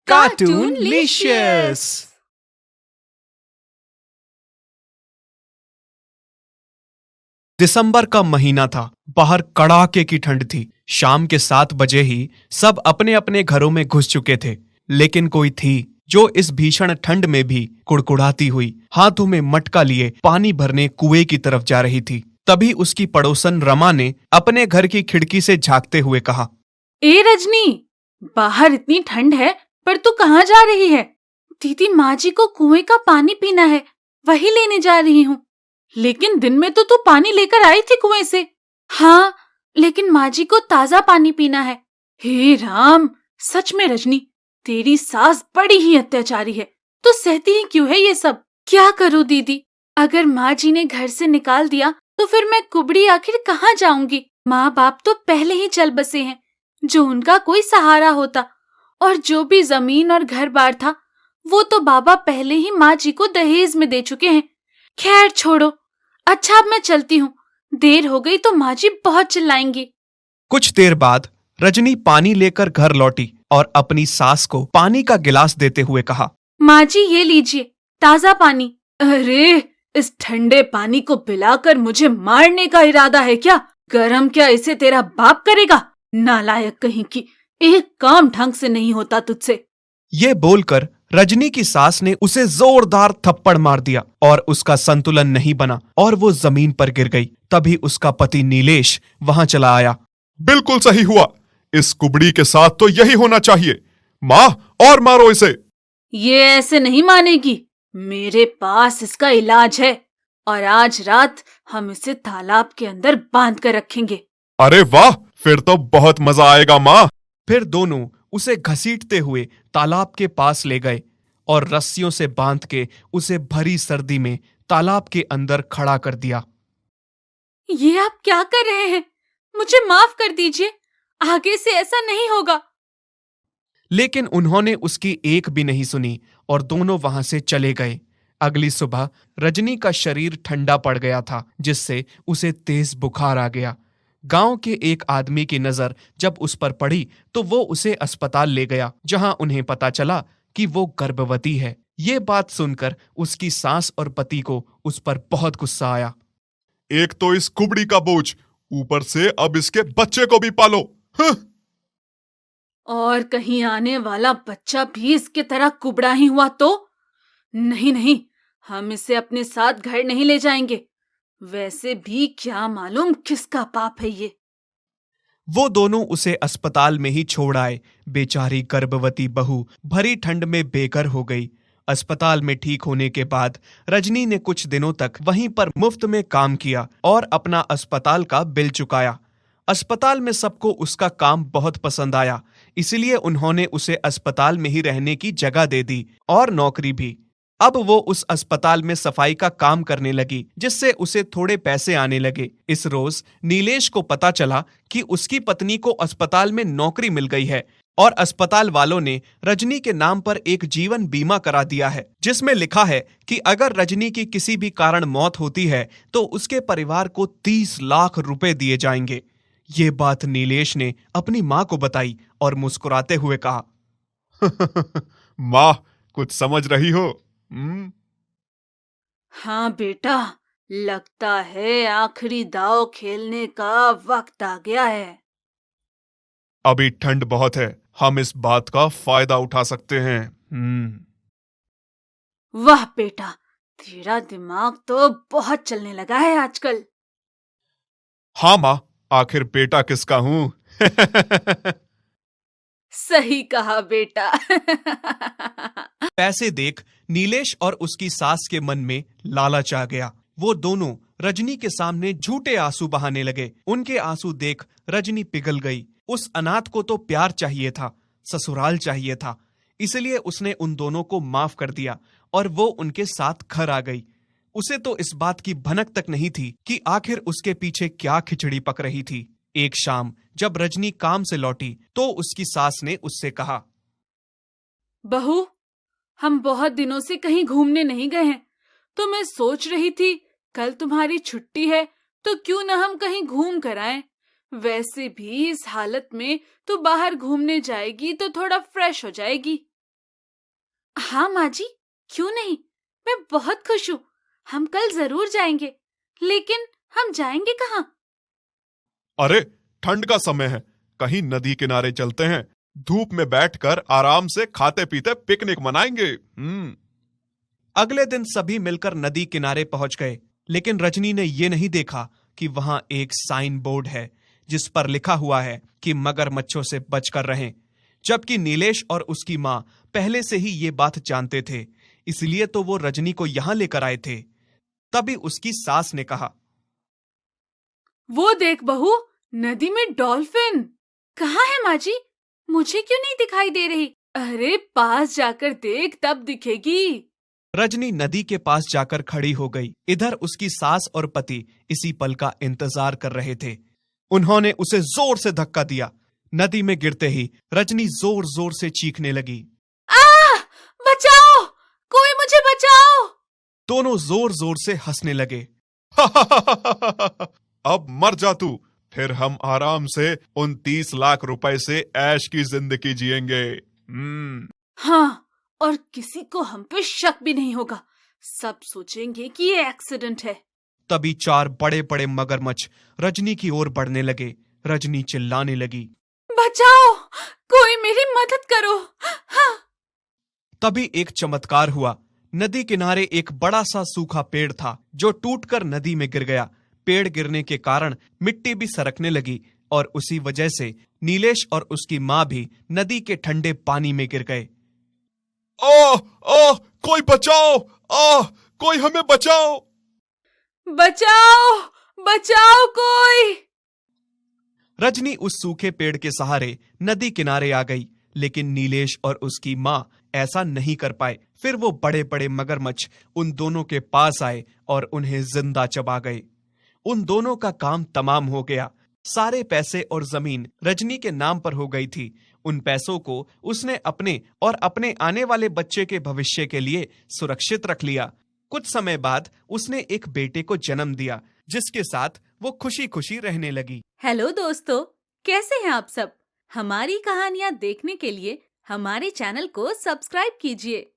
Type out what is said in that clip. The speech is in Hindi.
कार्टूनलिशियस। दिसंबर का महीना था। बाहर कड़ाके की ठंड थी। शाम के 7 बजे ही सब अपने अपने घरों में घुस चुके थे, लेकिन कोई थी जो इस भीषण ठंड में भी कुड़कुड़ाती हुई हाथों में मटका लिए पानी भरने कुएं की तरफ जा रही थी। तभी उसकी पड़ोसन रमा ने अपने घर की खिड़की से झांकते हुए कहा, ए रजनी, बाहर इतनी ठंड है पर तू कहाँ जा रही है? दीदी माँ जी को कुएं का पानी पीना है, वही लेने जा रही हूँ। लेकिन दिन में तो तू पानी लेकर आई थी कुएं से। हाँ, लेकिन माँ जी को ताजा पानी पीना है। हे राम, सच में रजनी, तेरी सास बड़ी ही अत्याचारी है। तू सहती ही क्यों है ये सब? क्या करूँ दीदी, अगर माँ जी ने घर से निकाल दिया तो फिर मैं कुबड़ी आखिर कहाँ जाऊंगी? माँ बाप तो पहले ही चल बसे हैं, जो उनका कोई सहारा होता, और जो भी जमीन और घर बार था वो तो बाबा पहले ही माँ जी को दहेज में दे चुके हैं। खैर छोड़ो, अच्छा अब मैं चलती हूँ, देर हो गई तो माँ जी बहुत चिल्लाएंगी। कुछ देर बाद रजनी पानी लेकर घर लौटी और अपनी सास को पानी का गिलास देते हुए कहा, माँ जी ये लीजिए ताजा पानी। अरे, इस ठंडे पानी को पिलाकर मुझे मारने का इरादा है क्या? गरम क्या इसे तेरा बाप करेगा? नालायक कहीं की, एक काम ढंग से नहीं होता तुझसे। ये बोलकर रजनी की सास ने उसे जोरदार थप्पड़ मार दिया और उसका संतुलन नहीं बना और वो जमीन पर गिर गई। तभी उसका पति नीलेश वहां चला आया। बिल्कुल सही हुआ, इस कुबड़ी के साथ तो यही होना चाहिए। माँ, और मारो इसे। ये ऐसे नहीं मानेगी, मेरे पास इसका इलाज है, और आज रात हम इसे तालाब के अंदर बांध कर रखेंगे। अरे वाह, फिर तो बहुत मजा आएगा माँ। फिर दोनों उसे घसीटते हुए तालाब के पास ले गए और रस्सियों से बांध के उसे भरी सर्दी में तालाब के अंदर खड़ा कर दिया। ये आप क्या कर रहे हैं? मुझे माफ कर दीजिए, आगे से ऐसा नहीं होगा। लेकिन उन्होंने उसकी एक भी नहीं सुनी और दोनों वहां से चले गए। अगली सुबह रजनी का शरीर ठंडा पड़ गया था, जिससे उसे तेज बुखार आ गया। गांव के एक आदमी की नजर जब उस पर पड़ी तो वो उसे अस्पताल ले गया, जहां उन्हें पता चला कि वो गर्भवती है। ये बात सुनकर उसकी सास और पति को उस पर बहुत गुस्सा आया। एक तो इस कुबड़ी का बोझ, ऊपर से अब इसके बच्चे को भी पालो। और कहीं आने वाला बच्चा भी इसके तरह कुबड़ा ही हुआ तो? नहीं नहीं, हम इसे अपने साथ घर नहीं ले जाएंगे। वैसे भी क्या मालूम किसका पाप है ये। वो दोनों उसे अस्पताल में ही छोड़ आए। बेचारी गर्भवती बहू भरी ठंड में बेघर हो गई। अस्पताल में ठीक होने के बाद रजनी ने कुछ दिनों तक वहीं पर मुफ्त में काम किया और अपना अस्पताल का बिल चुकाया। अस्पताल में सबको उसका काम बहुत पसंद आया, इसलिए उन्होंने उसे अस्पताल में ही रहने की जगह दे दी और नौकरी भी। अब वो उस अस्पताल में सफाई का काम करने लगी, जिससे उसे थोड़े पैसे आने लगे। इस रोज नीलेश को पता चला कि उसकी पत्नी को अस्पताल में नौकरी मिल गई है और अस्पताल वालों ने रजनी के नाम पर एक जीवन बीमा करा दिया है, जिसमें लिखा है कि अगर रजनी की किसी भी कारण मौत होती है तो उसके परिवार को 30 लाख रुपए दिए जाएंगे। ये बात नीलेश ने अपनी माँ को बताई और मुस्कुराते हुए कहा, माँ, कुछ समझ रही हो? हाँ बेटा, लगता है आखिरी दांव खेलने का वक्त आ गया है। अभी ठंड बहुत है, हम इस बात का फायदा उठा सकते हैं। वाह बेटा, तेरा दिमाग तो बहुत चलने लगा है आजकल। हाँ माँ, आखिर बेटा किसका हूं? सही कहा बेटा। पैसे देख नीलेश और उसकी सास के मन में लालच आ गया। वो दोनों रजनी के सामने झूठे आंसू बहाने लगे। उनके आंसू देख रजनी पिघल गई। उस अनाथ को तो प्यार चाहिए था, ससुराल चाहिए था, इसलिए उसने उन दोनों को माफ कर दिया और वो उनके साथ घर आ गई। उसे तो इस बात की भनक तक नहीं थी कि आखिर उसके पीछे क्या खिचड़ी पक रही थी। एक शाम जब रजनी काम से लौटी तो उसकी सास ने उससे कहा, बहू, हम बहुत दिनों से कहीं घूमने नहीं गए हैं, तो मैं सोच रही थी कल तुम्हारी छुट्टी है तो क्यों न हम कहीं घूम कर आएं। वैसे भी इस हालत में तो बाहर घूमने जाएगी तो थोड़ा फ्रेश हो जाएगी। हाँ माँ जी, क्यों नहीं, मैं बहुत खुश हूँ। हम कल जरूर जाएंगे, लेकिन हम जाएंगे कहाँ? अरे, ठंड का समय है, कहीं नदी किनारे चलते हैं। धूप में बैठकर आराम से खाते पीते पिकनिक मनाएंगे। अगले दिन सभी मिलकर नदी किनारे पहुंच गए, लेकिन रजनी ने ये नहीं देखा कि वहां एक साइन बोर्ड है जिस पर लिखा हुआ है कि मगरमच्छों से बचकर रहें। जबकि नीलेश और उसकी मां पहले से ही ये बात जानते थे, इसलिए तो वो रजनी को यहां लेकर आए थे। तभी उसकी सास ने कहा, वो देख बहू, नदी में डॉल्फिन। कहाँ है माँ जी? मुझे क्यों नहीं दिखाई दे रही? अरे पास जाकर देख, तब दिखेगी। रजनी नदी के पास जाकर खड़ी हो गई। इधर उसकी सास और पति इसी पल का इंतजार कर रहे थे। उन्होंने उसे जोर से धक्का दिया। नदी में गिरते ही रजनी जोर जोर से चीखने लगी, आ! बचाओ! कोई मुझे बचाओ! दोनों जोर जोर से हंसने लगे। अब मर जा तू, फिर हम आराम से उन 30 लाख रुपए से ऐश की जिंदगी जिएंगे। हाँ, और किसी को हम पे शक भी नहीं होगा। सब सोचेंगे कि ये एक्सीडेंट है। तभी 4 बड़े बड़े मगरमच्छ रजनी की ओर बढ़ने लगे। रजनी चिल्लाने लगी, बचाओ! कोई मेरी मदद करो! हाँ। तभी एक चमत्कार हुआ। नदी किनारे एक बड़ा सा सूखा पेड़ था जो टूटकर नदी में गिर गया। पेड़ गिरने के कारण मिट्टी भी सरकने लगी और उसी वजह से नीलेश और उसकी मां भी नदी के ठंडे पानी में गिर गए। कोई बचाओ! कोई हमें बचाओ! बचाओ! बचाओ कोई! रजनी उस सूखे पेड़ के सहारे नदी किनारे आ गई, लेकिन नीलेश और उसकी मां ऐसा नहीं कर पाए। फिर वो बड़े बड़े मगरमच्छ उन दोनों के पास आए और उन्हें जिंदा चबा गए। उन दोनों का काम तमाम हो गया। सारे पैसे और जमीन रजनी के नाम पर हो गई थी। उन पैसों को उसने अपने और अपने आने वाले बच्चे के भविष्य के लिए सुरक्षित रख लिया। कुछ समय बाद उसने एक बेटे को जन्म दिया, जिसके साथ वो खुशी खुशी रहने लगी। हेलो दोस्तों, कैसे हैं आप सब? हमारी कहानियाँ देखने के लिए हमारे चैनल को सब्सक्राइब कीजिए।